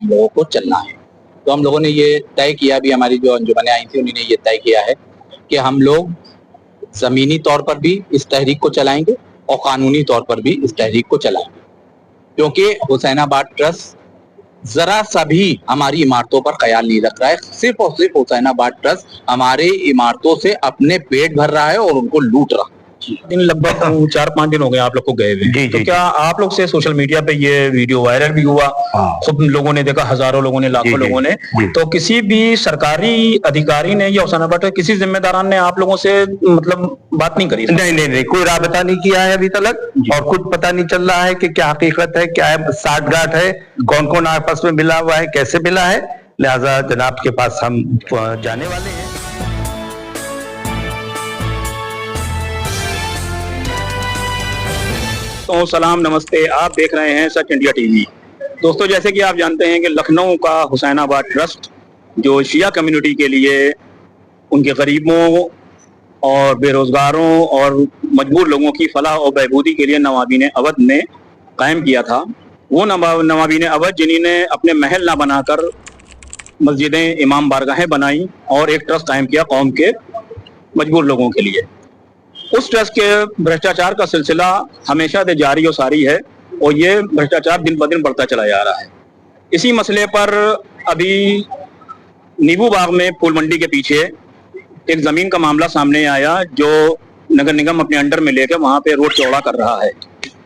ہم لوگوں کو چلنا ہے. تو ہم لوگوں نے یہ طے کیا, ابھی ہماری جو انجمنیں آئی تھیں انہوں نے یہ طے کیا ہے کہ ہم لوگ زمینی طور پر بھی اس تحریک کو چلائیں گے اور قانونی طور پر بھی اس تحریک کو چلائیں گے, کیونکہ حسین آباد ٹرسٹ ذرا سا بھی ہماری عمارتوں پر خیال نہیں رکھ رہا ہے. صرف اور صرف حسین آباد ٹرسٹ ہمارے عمارتوں سے اپنے پیٹ بھر رہا ہے اور ان کو لوٹ رہا ہے. لگ بھگ 4-5 دن ہو گئے آپ لوگ کو گئے ہوئے, تو کیا آپ لوگ سے سوشل میڈیا پہ یہ ویڈیو وائرل بھی ہوا, خود لوگوں نے دیکھا, ہزاروں لوگوں نے, لاکھوں لوگوں نے, تو کسی بھی سرکاری ادھیکاری نے یا حسین آباد کسی ذمہ داران نے آپ لوگوں سے مطلب بات نہیں کری؟ نہیں, کوئی رابطہ نہیں کیا ہے ابھی تک, اور کچھ پتہ نہیں چل رہا ہے کہ کیا حقیقت ہے, کیا ہے, ساٹھ گاٹھ ہے, کون کون آپس میں ملا ہوا ہے, کیسے ملا ہے. لہٰذا جناب کے پاس ہم جانے والے ہیں. تو سلام, نمستے, آپ دیکھ رہے ہیں سچ انڈیا ٹی وی. دوستو, جیسے کہ آپ جانتے ہیں کہ لکھنؤ کا حسین آباد ٹرسٹ جو شیعہ کمیونٹی کے لیے, ان کے غریبوں اور بے روزگاروں اور مجبور لوگوں کی فلاح و بہبودی کے لیے نوابین اودھ نے قائم کیا تھا. وہ نوابین اودھ جنہوں نے اپنے محل نہ بنا کر مسجدیں, امام بارگاہیں بنائیں اور ایک ٹرسٹ قائم کیا قوم کے مجبور لوگوں کے لیے. اس ٹرسٹ کے بھرشٹاچار کا سلسلہ ہمیشہ سے جاری و ساری ہے, اور یہ بھرشٹاچار دن بدن بڑھتا چلا جا رہا ہے. اسی مسئلے پر ابھی نیبو باغ میں پھول منڈی کے پیچھے ایک زمین کا معاملہ سامنے آیا جو نگر نگم اپنے انڈر میں لے کے وہاں پہ روڈ چوڑا کر رہا ہے.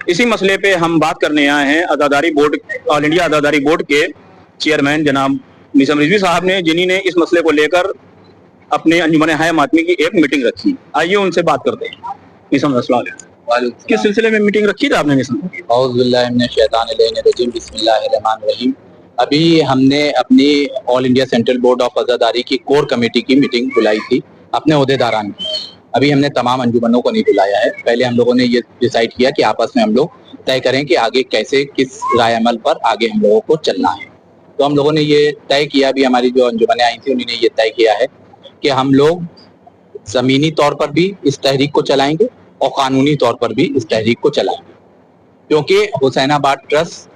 اسی مسئلے پہ ہم بات کرنے آئے ہیں عزاداری بورڈ, آل انڈیا عزاداری بورڈ کے چیئرمین جناب میثم رضوی صاحب نے, جنہوں نے اس مسئلے کو لے کر اپنے انجمن ہائے ماتمی کی ایک میٹنگ رکھی. آئیے ان سے بات کرتے ہیں. میثم, السلام علیکم. کس سلسلے میں میٹنگ رکھی تھی آپ نے میثم؟ اعوذ باللہ من الشیطان الرجیم, بسم اللہ الرحمن الرحیم. ابھی ہم نے اپنی آل انڈیا سینٹرل بورڈ آف عزاداری کی کور کمیٹی کی میٹنگ بلائی تھی اپنے عہدیداران کی. ابھی ہم نے تمام انجمنوں کو نہیں بلایا ہے. پہلے ہم لوگوں نے یہ ڈیسائیڈ کیا کہ آپس میں ہم لوگ طے کریں کہ آگے کیسے, کس رائے عمل پر آگے ہم لوگوں کو چلنا ہے. تو ہم لوگوں نے یہ طے کیا, ابھی ہماری جو انجمنیں آئی تھیں انہوں نے یہ طے کیا ہے کہ ہم لوگ زمینی طور پر بھی اس تحریک کو چلائیں گے اور قانونی طور پر بھی اس تحریک کو چلائیں گے, کیونکہ حسین آباد ٹرسٹ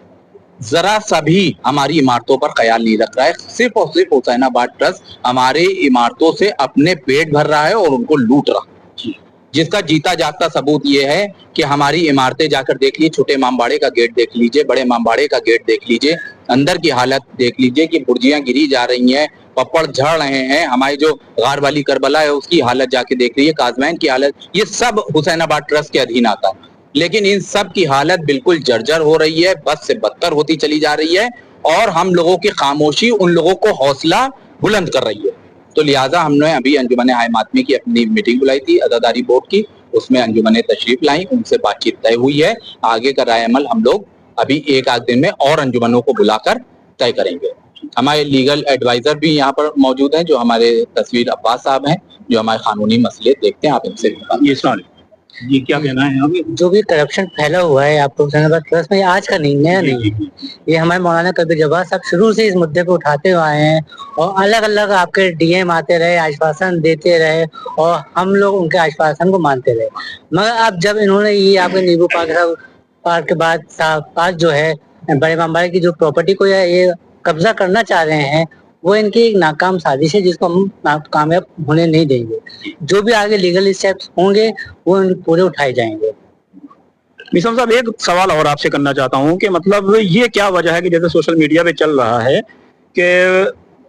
ذرا سا بھی ہماری عمارتوں پر خیال نہیں رکھ رہا ہے. صرف اور صرف حسین آباد ٹرسٹ ہمارے عمارتوں سے اپنے پیٹ بھر رہا ہے اور ان کو لوٹ رہا ہے, جس کا جیتا جاگتا ثبوت یہ ہے کہ ہماری عمارتیں جا کر دیکھ لیجیے, چھوٹے امام باڑے کا گیٹ دیکھ لیجیے, بڑے امام باڑے کا گیٹ دیکھ لیجیے, اندر کی حالت دیکھ لیجیے کہ برجیاں گری جا رہی ہیں, پپڑ جھڑ رہے ہیں. ہماری جو غار والی کربلا ہے اس کی حالت جا کے دیکھ لیجیے, کازمین کی حالت, یہ سب حسین آباد ٹرسٹ کے ادھین آتا ہے. لیکن ان سب کی حالت بالکل جرجر ہو رہی ہے, بد سے بدتر ہوتی چلی جا رہی ہے, اور ہم لوگوں کی خاموشی ان لوگوں کو حوصلہ بلند کر رہی ہے. تو لہٰذا ہم نے ابھی انجمن ہائے ماتمی کی اپنی میٹنگ بلائی تھی عزاداری بورڈ کی, اس میں انجمنیں تشریف لائیں, ان سے بات چیت طے ہوئی ہے. آگے کا رائے عمل ہم لوگ ابھی ایک آدھ دن میں اور انجمنوں کو بلا کر طے کریں گے. ہمارے لیگل ایڈوائزر بھی یہاں پر موجود ہیں جو ہمارے تصویر عباس صاحب ہیں, جو ہمارے قانونی مسئلے دیکھتے ہیں. آپ ان سے یہ کیا کہنا ہے؟ جو بھی کرپشن پھیلا ہوا ہے آپ کو حسین آباد ٹرسٹ میں, یہ آج کا نہیں, نیا نہیں. یہ ہمارے مولانا کبیر جبار صاحب شروع سے اس مدعے کو اٹھاتے ہوئے آئے ہیں, اور الگ الگ آپ کے ڈی ایم آتے رہے, آشواسن دیتے رہے, اور ہم لوگ ان کے آشواسن کو مانتے رہے. مگر اب جب انہوں نے یہ آپ کے نیبو پارک کے بعد پاس جو ہے بڑے بمبارے کی جو پراپرٹی کو یہ قبضہ کرنا چاہ رہے ہیں, وہ ان کی ایک ناکام سازش ہے جس کو ہم کامیاب ہونے نہیں دیں گے. جو بھی آگے لیگل اسٹیپس ہوں گے وہ پورے اٹھائے جائیں گے. میثم صاحب, ایک سوال اور آپ سے کرنا چاہتا ہوں کہ مطلب یہ کیا وجہ ہے کہ جیسے سوشل میڈیا پہ چل رہا ہے کہ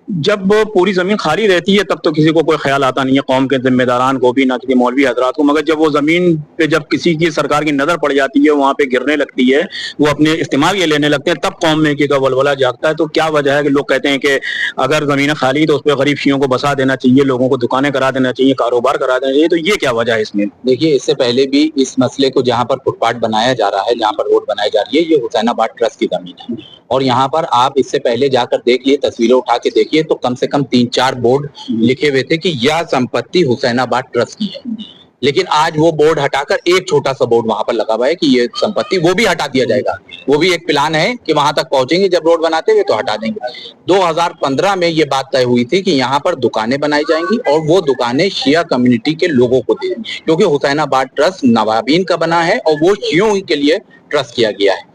جب پوری زمین خالی رہتی ہے تب تو کسی کو کوئی خیال آتا نہیں ہے, قوم کے ذمہ داران کو بھی, نہ کسی مولوی حضرات کو, مگر جب وہ زمین پہ جب کسی کی سرکار کی نظر پڑ جاتی ہے, وہاں پہ گرنے لگتی ہے, وہ اپنے استعمال یہ لینے لگتے ہیں, تب قوم میں ایک ولولہ جاگتا ہے. تو کیا وجہ ہے کہ لوگ کہتے ہیں کہ اگر زمینیں خالی تو اس پہ غریب شیعوں کو بسا دینا چاہیے, لوگوں کو دکانیں کرا دینا چاہیے, کاروبار کرا دینا چاہیے, تو یہ کیا وجہ ہے اس میں؟ دیکھیے, اس سے پہلے بھی اس مسئلے کو جہاں پر فٹ پاتھ بنایا جا رہا ہے, جہاں پر روڈ بنائی جا رہی ہے, یہ حسین آباد ٹرسٹ کی زمین ہے, اور یہاں پر آپ اس سے پہلے جا کر دیکھ لیے, تصویریں اٹھا کے دیکھیے تو کم سے کم 3-4 بورڈ لکھے ہوئے تھے کہ یہ سمپتی حسین آباد ٹرسٹ کی ہے. لیکن آج وہ بورڈ ہٹا کر ایک چھوٹا سا بورڈ وہاں پر لگا ہوا ہے کہ یہ سمپتی, وہ بھی ہٹا دیا جائے گا. وہ بھی ایک پلان ہے کہ وہاں تک پہنچیں گے, جب روڈ بناتے ہوئے تو ہٹا دیں گے. 2015 میں یہ بات طے ہوئی تھی کہ یہاں پر دکانیں بنائی جائیں گی, اور وہ دکانیں شیعہ کمیونٹی کے لوگوں کو دیں گی, کیونکہ حسین آباد ٹرسٹ نوابین کا بنا ہے اور وہ شیعوں کے لیے ٹرسٹ کیا گیا ہے.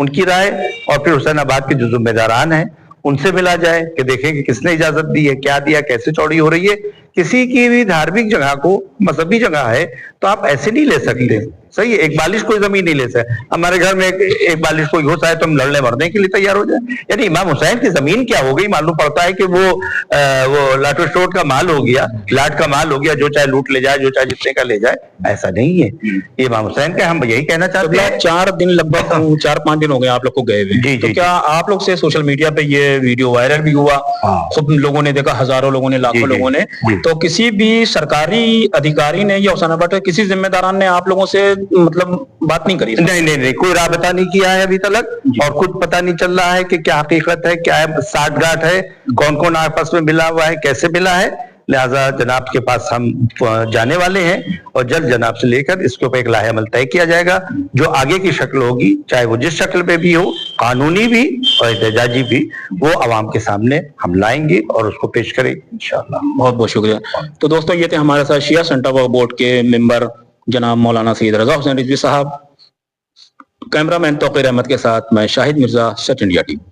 ان کی رائے اور پھر حسین آباد کے جو ذمہ داران ہیں ان سے ملا جائے کہ دیکھیں کہ کس نے اجازت دی ہے, کیا دیا, کیسے چوڑی ہو رہی ہے. کسی کی بھی دھارمک جگہ کو, مذہبی جگہ ہے تو آپ ایسے نہیں لے سکتے. صحیح ہے, ایک بالش کوئی زمین نہیں لے سکتے. ہمارے گھر میں ایک بالش کوئی گھس آئے تو ہم لڑنے مرنے کے لیے تیار ہو جائیں. یعنی امام حسین کی زمین کیا ہو گئی, معلوم پڑتا ہے کہ وہ لاٹو اسٹوٹ کا مال ہو گیا, لاٹ کا مال ہو گیا, جو چاہے لوٹ لے جائے, جو چاہے جتنے کا لے جائے. ایسا نہیں ہے, یہ امام حسین کا ہم یہی کہنا چاہتے ہیں. 4 دن لگ بھگ 4-5 دن ہو گئے آپ لوگ کو گئے ہوئے, تو کیا آپ لوگ سے سوشل میڈیا پہ یہ ویڈیو وائرل بھی ہوا, خود لوگوں نے دیکھا, ہزاروں لوگوں نے, لاکھوں لوگوں نے, تو کسی بھی سرکاری ادھیکاری نے یا حسین آباد کے کسی ذمہ داران نے آپ لوگوں سے مطلب بات نہیں کری؟ نہیں, کوئی رابطہ نہیں کیا ہے ابھی تک, اور کچھ پتہ نہیں چل رہا ہے کہ کیا حقیقت ہے, کیا ساٹھ گاٹھ ہے, کون کون آپس میں ملا ہوا ہے, کیسے ملا ہے. لہٰذا جناب کے پاس ہم جانے والے ہیں اور جلد جناب سے لے کر اس کے اوپر ایک لاہ عمل طے کیا جائے گا, جو آگے کی شکل ہوگی, چاہے وہ جس شکل میں بھی ہو, قانونی بھی اور احتجاجی بھی, وہ عوام کے سامنے ہم لائیں گے اور اس کو پیش کریں گے انشاءاللہ. بہت بہت شکریہ. تو دوستوں, یہ تھے ہمارے ساتھ شیعہ سینٹر وقف بورڈ کے ممبر جناب مولانا سید رضا حسین رضوی صاحب. کیمرہ مین توقیر احمد کے ساتھ میں شاہد مرزا, سچ انڈیا ٹی وی.